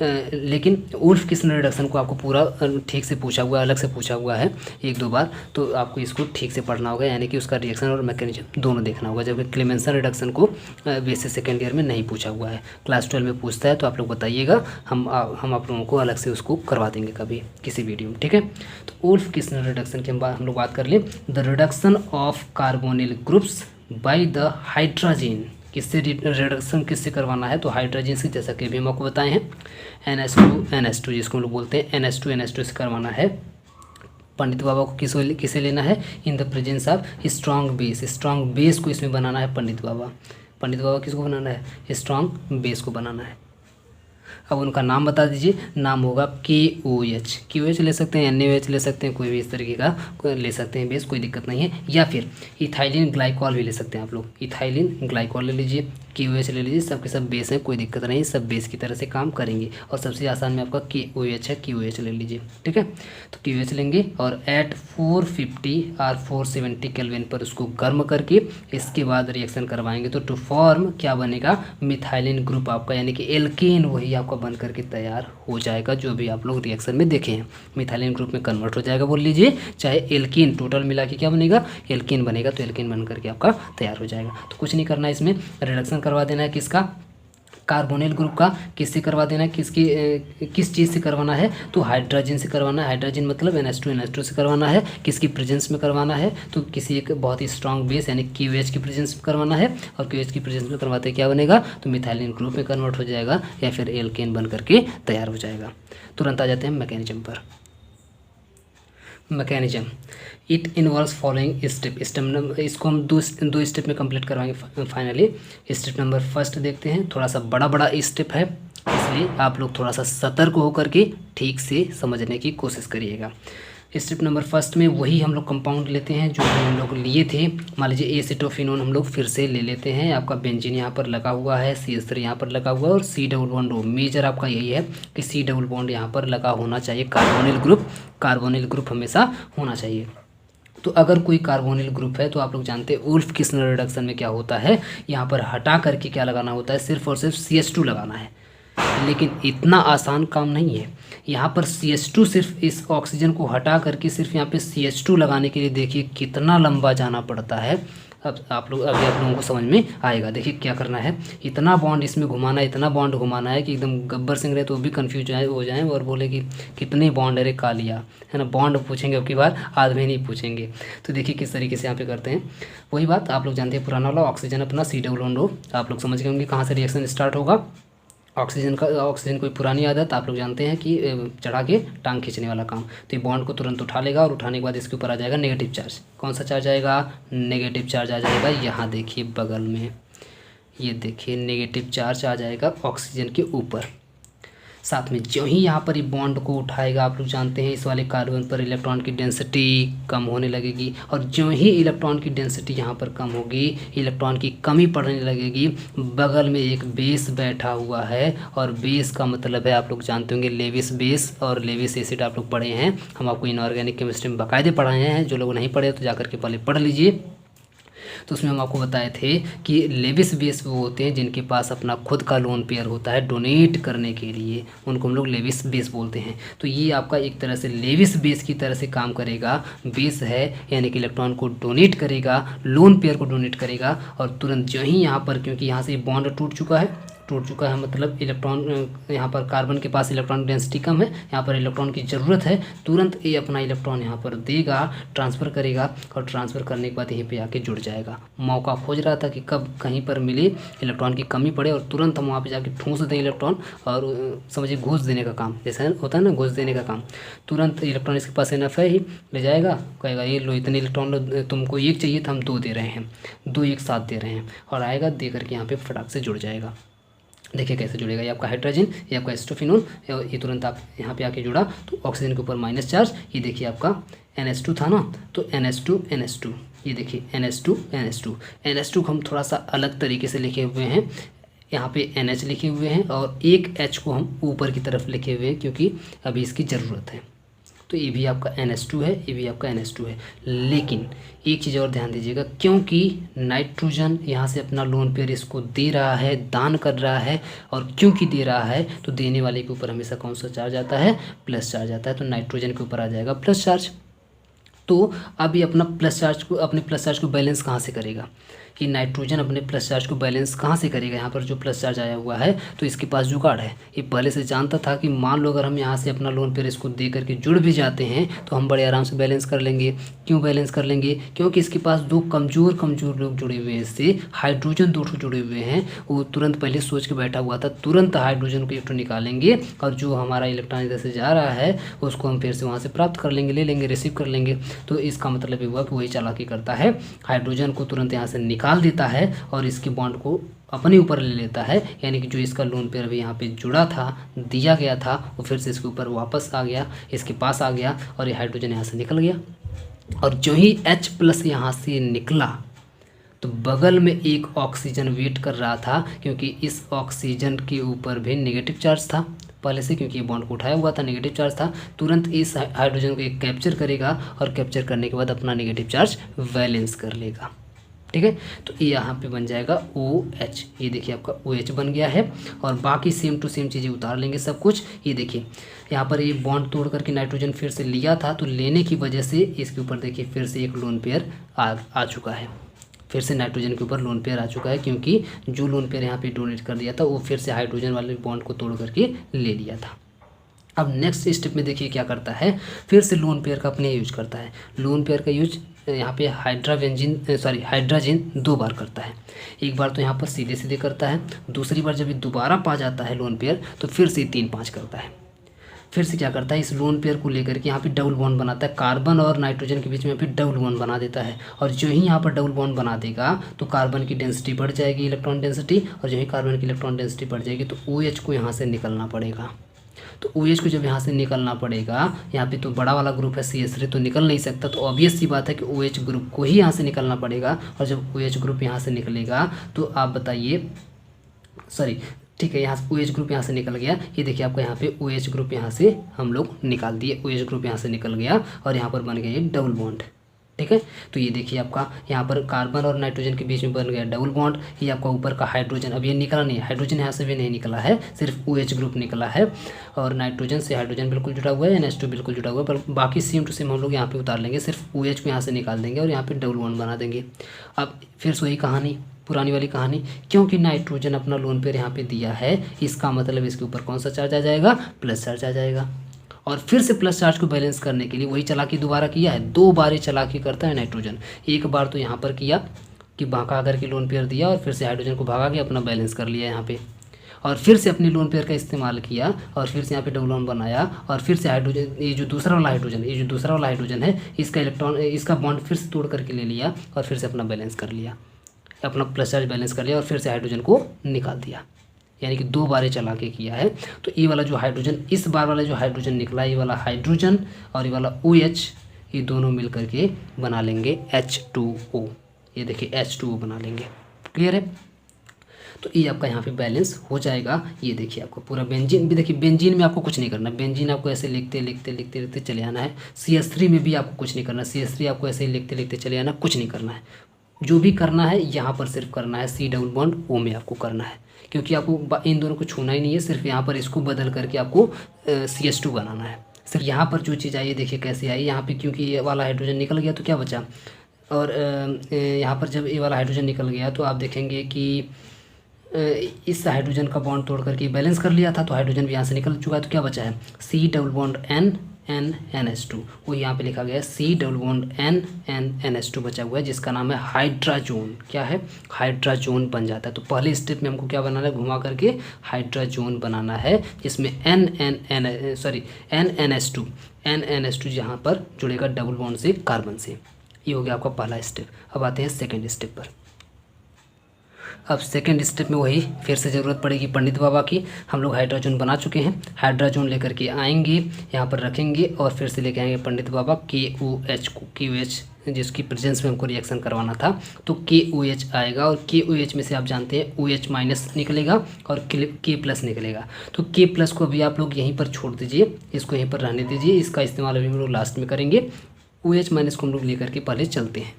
लेकिन वुल्फ किस्नर रिडक्शन को आपको पूरा ठीक से पूछा हुआ है, अलग से पूछा हुआ है 1-2 बार, तो आपको इसको ठीक से पढ़ना होगा, यानी कि उसका रिएक्शन और मैकेनिज्म दोनों देखना होगा। जबकि क्लेमेंसन रिडक्शन को BSc सेकेंड ईयर में नहीं पूछा हुआ है, क्लास 12 में पूछता है, तो आप लोग बताइएगा, हम आप लोगों को अलग से उसको करवा देंगे कभी किसी वीडियो में। ठीक है, तो वुल्फ किस्नर रिडक्शन की हम लोग बात कर लें। The reduction of carbonyl groups by the hydrogen, किससे रिडक्शन किससे करवाना है, तो हाइड्रोजन से, जैसा कि अभी हम आपको बताए हैं NH2 जिसको हम लोग बोलते हैं NH2 से करवाना है। पंडित बाबा को किसे लेना है, in the presence of strong base को इसमें बनाना है। पंडित बाबा किसको बनाना है, स्ट्रॉन्ग बेस को बनाना है। अब उनका नाम बता दीजिए, नाम होगा KOH ले सकते हैं, NaOH ले सकते हैं, कोई भी इस तरीके का ले सकते हैं बेस, कोई दिक्कत नहीं है। या फिर इथाइलिन ग्लाइकॉल भी ले सकते हैं आप लोग, इथाइलिन ग्लाइकॉल ले लीजिए, KOH ले लीजिए, सबके सब बेस हैं, कोई दिक्कत नहीं, सब बेस की तरह से काम करेंगे। और सबसे आसान में आपका KOH है, KOH ले लीजिए। ठीक है, तो KOH लेंगे और एट 450 और 470 केल्विन पर उसको गर्म करके इसके बाद रिएक्शन करवाएंगे, तो टू फॉर्म क्या बनेगा, मिथाइलिन ग्रुप आपका, यानी कि एल्केन वही आपका बन करके तैयार हो जाएगा। जो भी आप लोग रिएक्शन में देखे हैं मिथाइलिन ग्रुप में कन्वर्ट हो जाएगा, बोल लीजिए, चाहे एल्केन, टोटल मिला के क्या बनेगा, एल्केन बनेगा। तो एल्केन बन करके आपका तैयार हो जाएगा। तो कुछ नहीं करना है, इसमें रिडक्शन करवा देना है किसका, कार्बोनिल ग्रुप का। किससे करवा देना है, किस चीज़ से करवाना है, तो हाइड्रोजन से करवाना है। हाइड्रोजन मतलब NH2 से करवाना है। किसकी प्रेजेंस में करवाना है, तो किसी एक बहुत ही स्ट्रॉन्ग बेस यानी KOH की प्रेजेंस में करवाना है। और KOH की प्रेजेंस में करवाते क्या बनेगा, तो मिथाइलिन ग्रुप में कन्वर्ट हो जाएगा या फिर एल्केन बन करके तैयार हो जाएगा। तुरंत आ जाते हैं मैकेनिज्म पर। Mechanism, it involves following step number, इसको हम दो स्टेप में कंप्लीट करवाएंगे फाइनली। स्टेप नंबर फर्स्ट देखते हैं, थोड़ा सा बड़ा स्टेप है, इसलिए आप लोग थोड़ा सा सतर्क होकर के ठीक से समझने की कोशिश करिएगा। स्टेप नंबर फर्स्ट में वही हम लोग कंपाउंड लेते हैं जो हम लोग लिए थे। मान लीजिए एसिटोफिनोन हम लोग फिर से ले लेते हैं। आपका बेंजीन यहाँ पर लगा हुआ है, CH3 यहाँ पर लगा हुआ है और C double bond O। Major आपका यही है कि C डबल बॉन्ड यहाँ पर लगा होना चाहिए। कार्बोनिल ग्रुप हमेशा होना चाहिए। तो अगर कोई कार्बोनिल ग्रुप है तो आप लोग जानते हैं वुल्फ किस्नर रिडक्शन में क्या होता है, यहाँ पर हटा करके क्या लगाना होता है, सिर्फ और सिर्फ CH2 लगाना है। लेकिन इतना आसान काम नहीं है। यहाँ पर CH2 सिर्फ इस ऑक्सीजन को हटा करके सिर्फ यहाँ पे CH2 लगाने के लिए देखिए कितना लंबा जाना पड़ता है। अब आप लोगों को समझ में आएगा। देखिए क्या करना है, इतना बॉन्ड इसमें घुमाना है, इतना बॉन्ड घुमाना है कि एकदम गब्बर सिंह रहे तो वो भी कन्फ्यूज हो जाए और बोले कि कितने बॉन्ड है का लिया है ना। बॉन्ड पूछेंगे अब की बार, आदमी नहीं पूछेंगे। तो देखिए किस तरीके से यहाँ पे करते हैं। वही बात आप लोग जानते हैं, पुराना वाला ऑक्सीजन अपना C डबल बॉन्ड O। आप लोग समझ गए होंगे कहाँ से रिएक्शन स्टार्ट होगा। ऑक्सीजन कोई पुरानी आदत आप लोग जानते हैं कि चढ़ा के टांग खींचने वाला काम। तो ये बॉन्ड को तुरंत उठा लेगा और उठाने के बाद इसके ऊपर आ जाएगा नेगेटिव चार्ज। कौन सा चार्ज आएगा, नेगेटिव चार्ज आ जाएगा। यहाँ देखिए बगल में, ये देखिए नेगेटिव चार्ज आ जाएगा ऑक्सीजन के ऊपर। साथ में जो ही यहाँ पर ये बॉन्ड को उठाएगा, आप लोग जानते हैं इस वाले कार्बन पर इलेक्ट्रॉन की डेंसिटी कम होने लगेगी। और जो ही इलेक्ट्रॉन की डेंसिटी यहाँ पर कम होगी, इलेक्ट्रॉन की कमी पड़ने लगेगी। बगल में एक बेस बैठा हुआ है और बेस का मतलब है आप लोग जानते होंगे लेविस बेस और लेविस एसिड आप लोग पढ़े हैं। हम आपको इनऑर्गेनिक केमिस्ट्री में बाकायदे पढ़ाए हैं। जो लोग नहीं पढ़े तो जाकर के पहले पढ़ लीजिए। तो उसमें हम आपको बताए थे कि लेविस बेस वो होते हैं जिनके पास अपना खुद का लोन पेयर होता है डोनेट करने के लिए, उनको हम लोग लेविस बेस बोलते हैं। तो ये आपका एक तरह से लेविस बेस की तरह से काम करेगा। बेस है यानी कि इलेक्ट्रॉन को डोनेट करेगा, लोन पेयर को डोनेट करेगा और तुरंत जो ही यहाँ पर, क्योंकि यहाँ से बॉन्ड टूट चुका है, टूट चुका है, मतलब इलेक्ट्रॉन यहाँ पर कार्बन के पास इलेक्ट्रॉन डेंसिटी कम है, यहाँ पर इलेक्ट्रॉन की ज़रूरत है, तुरंत ये अपना इलेक्ट्रॉन यहाँ पर देगा, ट्रांसफ़र करेगा और ट्रांसफ़र करने के बाद यहीं पे आके जुड़ जाएगा। मौका खोज रहा था कि कब कहीं पर मिले इलेक्ट्रॉन की कमी पड़े और तुरंत हम वहाँ पे जाके ठूंस दें इलेक्ट्रॉन और समझिए घूस देने का काम, जैसा होता है ना घूस देने का काम। तुरंत इलेक्ट्रॉन इसके पास इनफ है ही, ले जाएगा, कहेगा ये लो इतने इलेक्ट्रॉन लो, तुमको एक चाहिए था हम 2 दे रहे हैं, 2 एक साथ दे रहे हैं, और आएगा दे करके यहाँ पे फटाक से जुड़ जाएगा। देखिए कैसे जुड़ेगा, ये आपका हाइड्रोजन, ये आपका एस्टोफिनोल, ये तुरंत आप यहाँ पे आके जुड़ा तो ऑक्सीजन के ऊपर माइनस चार्ज। ये देखिए आपका NH2 था ना, तो NH2 ये देखिए NH2 को हम थोड़ा सा अलग तरीके से लिखे हुए हैं, यहाँ पे NH लिखे हुए हैं और एक H को हम ऊपर की तरफ लिखे हुए हैं क्योंकि अभी इसकी ज़रूरत है। तो ये भी आपका NH2 है, ये भी आपका NH2 है। लेकिन एक चीज़ और ध्यान दीजिएगा, क्योंकि नाइट्रोजन यहाँ से अपना लोन पेयर इसको दे रहा है, दान कर रहा है, और क्योंकि दे रहा है तो देने वाले के ऊपर हमेशा कौन सा चार्ज आता है, प्लस चार्ज आता है, तो नाइट्रोजन के ऊपर आ जाएगा प्लस चार्ज। तो अब ये अपने प्लस चार्ज को बैलेंस कहाँ से करेगा, कि नाइट्रोजन अपने प्लस चार्ज को बैलेंस कहाँ से करेगा। यहाँ पर जो प्लस चार्ज आया हुआ है तो इसके पास जुगाड़ है, ये पहले से जानता था कि मान लो अगर हम यहाँ से अपना लोन पेयर इसको दे करके जुड़ भी जाते हैं तो हम बड़े आराम से बैलेंस कर लेंगे। क्यों बैलेंस कर लेंगे, क्योंकि इसके पास 2 कमज़ोर लोग जुड़े हुए हैं, इससे हाइड्रोजन 2 जुड़े हुए हैं। वो तुरंत पहले सोच के बैठा हुआ था, तुरंत हाइड्रोजन को एक निकालेंगे और जो हमारा इलेक्ट्रॉन इधर से जा रहा है उसको हम फिर से वहाँ से प्राप्त कर लेंगे, ले लेंगे, रिसीव कर लेंगे। तो इसका मतलब ये हुआ कि वही चालाकी करता है, हाइड्रोजन को तुरंत यहाँ से निकाल देता है और इसके बॉन्ड को अपने ऊपर ले लेता है, यानी कि जो इसका लोन पेयर अभी यहाँ पे जुड़ा था, दिया गया था, वो फिर से इसके ऊपर वापस आ गया, इसके पास आ गया और ये हाइड्रोजन यहाँ से निकल गया। और जो ही H+ यहाँ से निकला तो बगल में एक ऑक्सीजन वेट कर रहा था, क्योंकि इस ऑक्सीजन के ऊपर भी नेगेटिव चार्ज था पहले से, क्योंकि ये बॉन्ड को उठाया हुआ था, नेगेटिव चार्ज था। तुरंत इस हाइड्रोजन को एक कैप्चर करेगा और कैप्चर करने के बाद अपना नेगेटिव चार्ज वैलेंस कर लेगा। ठीक है, तो ये यहाँ पे बन जाएगा OH। ये देखिए आपका OH बन गया है और बाकी सेम टू सेम चीज़ें उतार लेंगे सब कुछ। ये देखिए यहाँ पर ये बॉन्ड तोड़ करके नाइट्रोजन फिर से लिया था, तो लेने की वजह से इसके ऊपर देखिए फिर से एक लोन पेयर आ चुका है, फिर से नाइट्रोजन के ऊपर लोन पेयर आ चुका है, क्योंकि जो लोन पेयर यहाँ पे डोनेट कर दिया था वो फिर से हाइड्रोजन वाले बॉन्ड को तोड़ करके ले लिया था। अब नेक्स्ट स्टेप में देखिए क्या करता है, फिर से लोन पेयर का अपने यूज करता है। लोन पेयर का यूज यहाँ पे हाइड्रोजन 2 बार करता है। एक बार तो यहाँ पर सीधे सीधे करता है, दूसरी बार जब ये दोबारा पा जाता है लोन पेयर तो फिर से 3-5 करता है। फिर से क्या करता है, इस लोन पेयर को लेकर के यहाँ पे डबल बॉन्ड बनाता है, कार्बन और नाइट्रोजन के बीच में यहाँ पे डबल बॉन्ड बना देता है। और जो ही यहाँ पर डबल बॉन्ड बना देगा तो कार्बन की डेंसिटी बढ़ जाएगी, इलेक्ट्रॉन डेंसिटी, और जो ही कार्बन की इलेक्ट्रॉन डेंसिटी बढ़ जाएगी तो OH को यहाँ से निकलना पड़ेगा। तो OH को जब यहाँ से निकलना पड़ेगा, यहाँ पे तो बड़ा वाला ग्रुप है CH3 तो निकल नहीं सकता, तो ऑब्वियस सी बात है कि OH ग्रुप को ही यहाँ से निकलना पड़ेगा। और जब OH ग्रुप यहाँ से निकलेगा तो आप बताइए, ठीक है, यहाँ से OH ग्रुप यहाँ से निकल गया। ये देखिए आपका यहाँ पे OH ग्रुप यहाँ से हम लोग निकाल दिए, OH ग्रुप यहाँ से निकल गया और यहाँ पर बन गया एक डबल बॉन्ड। ठीक है, तो ये देखिए आपका यहाँ पर कार्बन और नाइट्रोजन के बीच में बन गया डबल बॉन्ड। ये आपका ऊपर का हाइड्रोजन, अब ये निकला नहीं है, हाइड्रोजन यहाँ से भी नहीं निकला है, सिर्फ OH ग्रुप निकला है। और नाइट्रोजन से हाइड्रोजन बिल्कुल जुड़ा हुआ है, NH2 बिल्कुल जुड़ा हुआ है, पर बाकी सेम टू सेम हम लोग यहाँ पे उतार लेंगे, सिर्फ OH को यहाँ से निकाल देंगे और यहाँ पे डबल बॉन्ड बना देंगे। अब फिर से वही कहानी, पुरानी वाली कहानी, क्योंकि नाइट्रोजन अपना लोन पेयर यहाँ पे दिया है, इसका मतलब इसके ऊपर कौन सा चार्ज आ जाएगा, प्लस चार्ज आ जाएगा। और फिर से प्लस चार्ज को बैलेंस करने के लिए वही चालाकी दोबारा किया है, 2 बार चालाकी करता है नाइट्रोजन। एक बार तो यहाँ पर किया कि भगा करके लोन पेयर दिया और फिर से हाइड्रोजन को भगा के अपना बैलेंस कर लिया यहाँ पे, और फिर से अपने लोन पेयर का इस्तेमाल किया और फिर से यहाँ पे डबल बॉन्ड बनाया और फिर से हाइड्रोजन, ये जो दूसरा वाला हाइड्रोजन है इसका बॉन्ड फिर से तोड़ करके ले लिया और फिर से अपना बैलेंस कर लिया, अपना प्लस चार्ज बैलेंस कर लिया और फिर से हाइड्रोजन को निकाल दिया। यानी कि 2 बार चला के किया है। तो ये वाला जो हाइड्रोजन, इस बार वाला जो हाइड्रोजन निकला, ये वाला हाइड्रोजन और ये वाला OH, ये दोनों मिल करके बना लेंगे H2O। ये देखिए H2O बना लेंगे। क्लियर है, तो ये आपका यहाँ पे बैलेंस हो जाएगा। ये देखिए आपको पूरा बेंजीन भी, देखिए बेंजीन में आपको कुछ नहीं करना, बेंजीन आपको ऐसे लिखते चले आना है। CH3 में भी आपको कुछ नहीं करना, CH3 आपको ऐसे ही लिखते चले आना, कुछ नहीं करना है। जो भी करना है यहाँ पर सिर्फ करना है, C डबल बॉन्ड O में आपको करना है, क्योंकि आपको इन दोनों को छूना ही नहीं है, सिर्फ यहाँ पर इसको बदल करके आपको CH2 बनाना है। सिर्फ यहाँ पर जो चीज़ आई देखिए कैसे आई, यहाँ पे क्योंकि ये वाला हाइड्रोजन निकल गया तो क्या बचा, और यहाँ पर जब ये वाला हाइड्रोजन निकल गया तो आप देखेंगे कि इस हाइड्रोजन का बॉन्ड तोड़ करके बैलेंस कर लिया था, तो हाइड्रोजन भी यहाँ से निकल चुका है। तो क्या बचा है, C double bond N N N S two, वो यहाँ पे लिखा गया है C double bond N N N S two बचा हुआ है, जिसका नाम है हाइड्राजोन। क्या है, हाइड्राजोन बन जाता है। तो पहले स्टेप में हमको क्या बनाना है, घुमा करके हाइड्राजोन बनाना है, जिसमें एन एन एस टू जहाँ पर जुड़ेगा डबल बॉन्ड से कार्बन से। ये हो गया आपका पहला स्टेप। अब आते हैं सेकेंड स्टेप पर। अब सेकेंड स्टेप में वही फिर से ज़रूरत पड़ेगी पंडित बाबा की। हम लोग हाइड्रोजन बना चुके हैं, हाइड्रोजन लेकर के आएंगे, यहाँ पर रखेंगे और फिर से लेके आएंगे पंडित बाबा KOH को, KOH जिसकी प्रेजेंस में हमको रिएक्शन करवाना था। तो KOH आएगा और KOH में से आप जानते हैं OH माइनस निकलेगा और K प्लस निकलेगा। तो K प्लस को अभी आप लोग यहीं पर छोड़ दीजिए, इसको यहीं पर रहने दीजिए, इसका इस्तेमाल अभी हम लोग लास्ट में करेंगे। OH माइनस को हम लोग लेकर के पहले चलते हैं।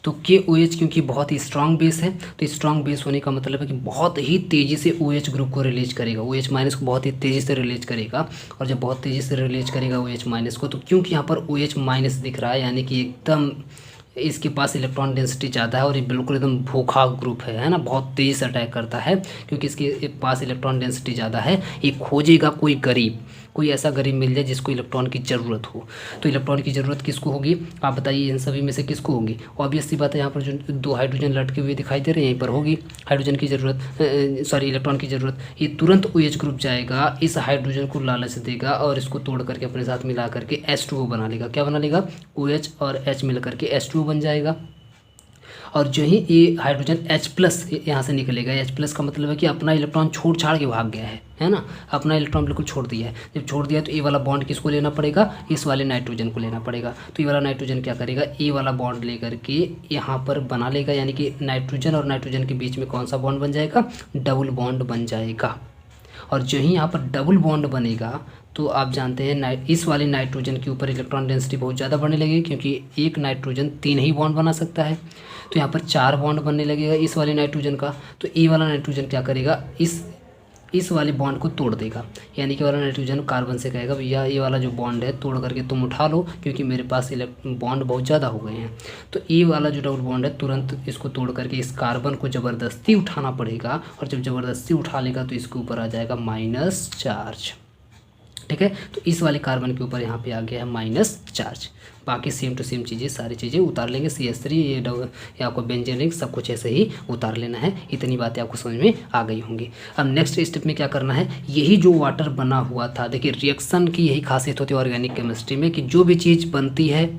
तो KOH क्योंकि बहुत ही स्ट्रांग बेस है, तो स्ट्रांग बेस होने का मतलब है कि बहुत ही तेज़ी से OH ग्रुप को रिलीज करेगा, OH माइनस को बहुत ही तेज़ी से रिलीज करेगा। और जब बहुत तेज़ी से रिलीज करेगा OH माइनस को, तो क्योंकि यहाँ पर OH माइनस दिख रहा है, यानी कि एकदम इसके पास इलेक्ट्रॉन डेंसिटी ज़्यादा है और ये बिल्कुल एकदम भूखा ग्रुप है ना, बहुत तेज़ी से अटैक करता है। क्योंकि इसके पास इलेक्ट्रॉन डेंसिटी ज़्यादा है, ये खोजेगा कोई गरीब, कोई ऐसा गरीब मिल जाए जिसको इलेक्ट्रॉन की ज़रूरत हो। तो इलेक्ट्रॉन की ज़रूरत किसको होगी, आप बताइए, इन सभी में से किसको होगी। ऑब्वियस सी बात है, यहाँ पर जो दो हाइड्रोजन लटके हुए दिखाई दे रहे हैं, यहीं पर होगी हाइड्रोजन की ज़रूरत, इलेक्ट्रॉन की ज़रूरत। ये तुरंत OH ग्रुप जाएगा, इस हाइड्रोजन को लालच देगा और इसको तोड़ करके अपने साथ मिला करके H2O बना लेगा। क्या बना लेगा, OH और H मिल करके H2O बन जाएगा। और जो ही ये हाइड्रोजन H प्लस यहाँ से निकलेगा, H प्लस का मतलब है कि अपना इलेक्ट्रॉन छोड़ छाड़ के भाग गया है ना, अपना इलेक्ट्रॉन बिल्कुल छोड़ दिया है। जब छोड़ दिया तो ये वाला बॉन्ड किसको लेना पड़ेगा, इस वाले नाइट्रोजन को लेना पड़ेगा। तो ये वाला नाइट्रोजन क्या करेगा, ये वाला बॉन्ड लेकर के यहाँ पर बना लेगा, यानी कि नाइट्रोजन और नाइट्रोजन के बीच में कौन सा बॉन्ड बन जाएगा, डबल बॉन्ड बन जाएगा। और जो ही यहाँ पर डबल बॉन्ड बनेगा, तो आप जानते हैं इस वाले नाइट्रोजन के ऊपर इलेक्ट्रॉन डेंसिटी बहुत ज़्यादा बढ़ने लगेगी, क्योंकि एक नाइट्रोजन 3 ही बॉन्ड बना सकता है। तो यहाँ पर 4 बॉन्ड बनने लगेगा इस वाले नाइट्रोजन का। तो ये वाला नाइट्रोजन क्या करेगा, इस वाले बॉन्ड को तोड़ देगा, यानी कि वाला नाइट्रोजन कार्बन से कहेगा भैया ये वाला जो बॉन्ड है तोड़ करके तुम उठा लो, क्योंकि मेरे पास बॉन्ड बहुत ज़्यादा हो गए हैं। तो ये वाला जो डबल बॉन्ड है तुरंत इसको तोड़ करके इस कार्बन को ज़बरदस्ती उठाना पड़ेगा, और जब ज़बरदस्ती उठा लेगा तो इसके ऊपर आ जाएगा माइनस चार्ज। ठीक है, तो इस वाले कार्बन के ऊपर यहाँ पे आ गया है माइनस चार्ज। बाकी सेम टू सेम चीज़ें, सारी चीज़ें उतार लेंगे, CH3 ये आपको बेंजीन रिंग सब कुछ ऐसे ही उतार लेना है। इतनी बातें आपको समझ में आ गई होंगी। अब नेक्स्ट स्टेप में क्या करना है, यही जो वाटर बना हुआ था, देखिए रिएक्शन की यही खासियत होती है ऑर्गेनिक केमिस्ट्री में, कि जो भी चीज़ बनती है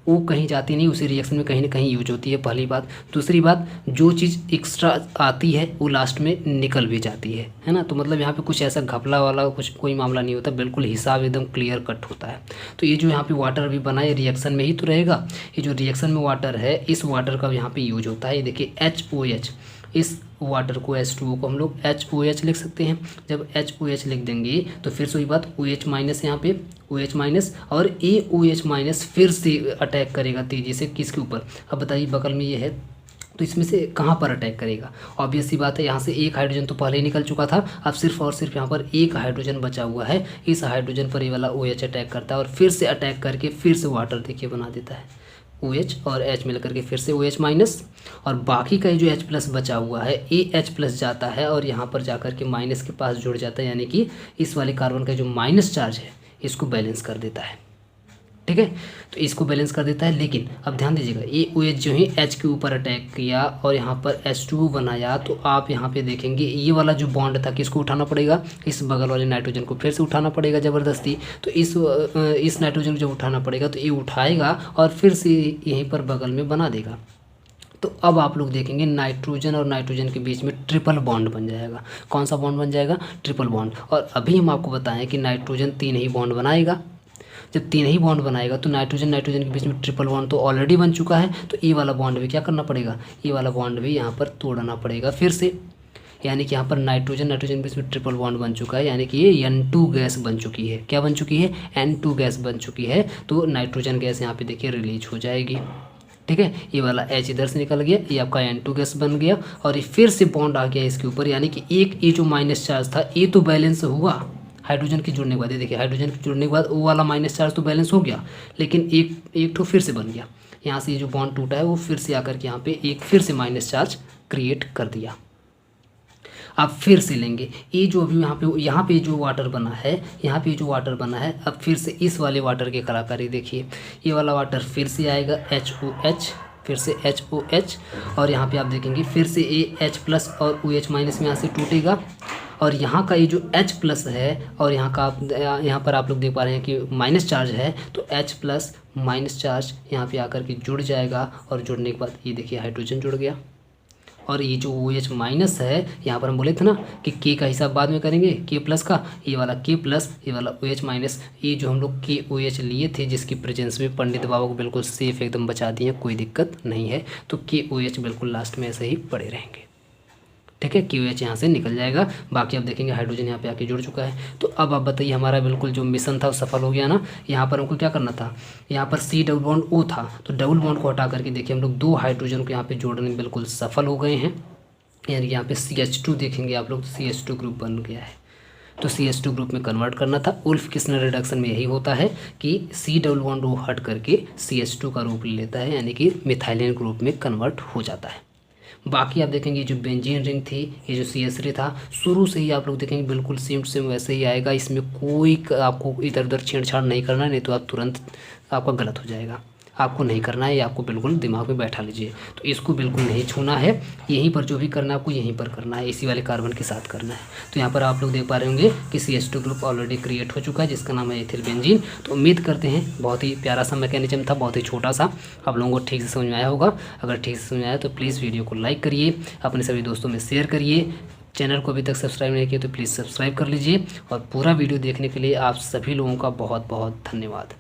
वो कहीं जाती नहीं, उसी रिएक्शन में कहीं ना कहीं यूज होती है, पहली बात। दूसरी बात, जो चीज़ एक्स्ट्रा आती है वो लास्ट में निकल भी जाती है ना। तो मतलब यहाँ पे कुछ ऐसा घपला वाला कुछ कोई मामला नहीं होता, बिल्कुल हिसाब एकदम क्लियर कट होता है। तो ये जो यहाँ पे वाटर अभी बना है रिएक्शन में ही तो रहेगा, ये जो रिएक्शन में वाटर है इस वाटर का यहाँ पे यूज होता है। ये देखिए HOH, इस वाटर को H2O को हम लोग HOH लिख सकते हैं। जब HOH लिख देंगे तो फिर से वही बात, OH माइनस यहाँ पे OH माइनस, और OH माइनस फिर से अटैक करेगा तेज़ी से किसके ऊपर, अब बताइए, बगल में ये है तो इसमें से कहाँ पर अटैक करेगा। ऑब्वियस सी बात है, यहाँ से एक हाइड्रोजन तो पहले ही निकल चुका था, अब सिर्फ और सिर्फ यहाँ पर एक हाइड्रोजन बचा हुआ है। इस हाइड्रोजन पर ये वाला OH अटैक करता है और फिर से अटैक करके फिर से वाटर देखिए बना देता है। OH और H मिल करके फिर से OH माइनस, और बाकी का जो H प्लस बचा हुआ है ये H प्लस जाता है और यहाँ पर जाकर के माइनस के पास जुड़ जाता है, यानी कि इस वाले कार्बन का जो माइनस चार्ज है इसको बैलेंस कर देता है। ठीक है, तो इसको बैलेंस कर देता है। लेकिन अब ध्यान दीजिएगा, ये OH जो है H के ऊपर अटैक किया और यहाँ पर H2O बनाया, तो आप यहाँ पे देखेंगे ये वाला जो बॉन्ड था किसको उठाना पड़ेगा, इस बगल वाले नाइट्रोजन को फिर से उठाना पड़ेगा ज़बरदस्ती। तो इस नाइट्रोजन को जब उठाना पड़ेगा तो ये उठाएगा और फिर से यहीं पर बगल में बना देगा। तो अब आप लोग देखेंगे नाइट्रोजन और नाइट्रोजन के बीच में ट्रिपल बॉन्ड बन जाएगा। कौन सा बॉन्ड बन जाएगा, ट्रिपल बॉन्ड। और अभी हम आपको बताएं कि नाइट्रोजन 3 ही बॉन्ड बनाएगा। जब 3 ही बॉन्ड बनाएगा तो नाइट्रोजन नाइट्रोजन के बीच में ट्रिपल बॉन्ड तो ऑलरेडी बन चुका है, तो ये वाला बॉन्ड भी क्या करना पड़ेगा, ये वाला बॉन्ड भी यहाँ पर तोड़ना पड़ेगा फिर से। यानी कि यहाँ पर नाइट्रोजन नाइट्रोजन के बीच में ट्रिपल बॉन्ड बन चुका है, यानी कि ये N2 गैस बन चुकी है। क्या बन चुकी है, N2 गैस बन चुकी है। तो नाइट्रोजन गैस यहाँ पे देखिए रिलीज हो जाएगी। ठीक है, ये वाला H इधर से निकल गया, ये आपका N2 गैस बन गया और ये फिर से बॉन्ड आ गया इसके ऊपर, यानी कि एक ये जो माइनस चार्ज था ये तो बैलेंस हुआ हाइड्रोजन के जुड़ने के बाद। ये देखिए हाइड्रोजन के जुड़ने के बाद वो वाला माइनस चार्ज तो बैलेंस हो गया, लेकिन एक तो फिर से बन गया। यहाँ से ये जो बॉन्ड टूटा है वो फिर से आकर के यहाँ पे एक फिर से माइनस चार्ज क्रिएट कर दिया। आप फिर से लेंगे। ये जो अभी यहाँ पे जो वाटर बना है, यहाँ पे जो वाटर बना है, अब फिर से इस वाले वाटर की कलाकारी देखिए। ये वाला वाटर फिर से आएगा HOH, फिर से HOH, और यहाँ पे आप देखेंगे फिर से ये H प्लस और OH माइनस में यहाँ से टूटेगा, और यहाँ का ये जो H प्लस है और यहाँ का आप यहाँ पर आप लोग देख पा रहे हैं कि माइनस चार्ज है, तो H प्लस माइनस चार्ज यहाँ पे आकर के जुड़ जाएगा, और जुड़ने के बाद ये देखिए हाइड्रोजन जुड़ गया। और ये जो OH माइनस है, यहाँ पर हम बोले थे ना कि K का हिसाब बाद में करेंगे K प्लस का, ये वाला K प्लस, ये वाला OH माइनस, ये जो हम लोग KOH लिए थे जिसकी प्रेजेंस में पंडित बाबा को बिल्कुल सेफ एकदम बचा दिए, कोई दिक्कत नहीं है। तो KOH बिल्कुल लास्ट में ऐसे ही पड़े रहेंगे, ठीक है। KOH यहाँ से निकल जाएगा। बाकी आप देखेंगे हाइड्रोजन यहाँ पे आके जुड़ चुका है। तो अब आप बताइए हमारा बिल्कुल जो मिशन था वो सफल हो गया ना। यहाँ पर हमको क्या करना था, यहाँ पर C डबल बॉन्ड O था, तो डबल बॉन्ड को हटा करके देखिए हम लोग 2 हाइड्रोजन को यहाँ पे जोड़ने में बिल्कुल सफल हो गए हैं। यानी यहाँ पे CH2 देखेंगे आप लोग, CH2 ग्रुप बन गया है। तो CH2 ग्रुप में कन्वर्ट करना था। उल्फ किस्नर रिडक्शन में यही होता है कि C डबल बॉन्ड O हट करके CH2 का रूप ले लेता है, यानी कि मिथाइलिन ग्रुप में कन्वर्ट हो जाता है। बाकी आप देखेंगे जो बेंजीन रिंग थी, ये जो CH3 था, शुरू से ही आप लोग देखेंगे बिल्कुल सेम टू सेम वैसे ही आएगा। इसमें कोई आपको इधर उधर छेड़छाड़ नहीं करना है, नहीं तो आप तुरंत आपका गलत हो जाएगा। आपको नहीं करना है, ये आपको बिल्कुल दिमाग में बैठा लीजिए। तो इसको बिल्कुल नहीं छूना है, यहीं पर जो भी करना है आपको यहीं पर करना है, इसी वाले कार्बन के साथ करना है। तो यहाँ पर आप लोग देख पा रहे होंगे कि CH2 ग्रुप ऑलरेडी क्रिएट हो चुका है जिसका नाम है एथिल बेंजीन। तो उम्मीद करते हैं बहुत ही प्यारा सा मैकेनिज्म था, बहुत ही छोटा सा, आप लोगों को ठीक से समझ में आया होगा। अगर ठीक से समझ आया तो प्लीज़ वीडियो को लाइक करिए, अपने सभी दोस्तों में शेयर करिए। चैनल को अभी तक सब्सक्राइब नहीं किया तो प्लीज़ सब्सक्राइब कर लीजिए। और पूरा वीडियो देखने के लिए आप सभी लोगों का बहुत बहुत धन्यवाद।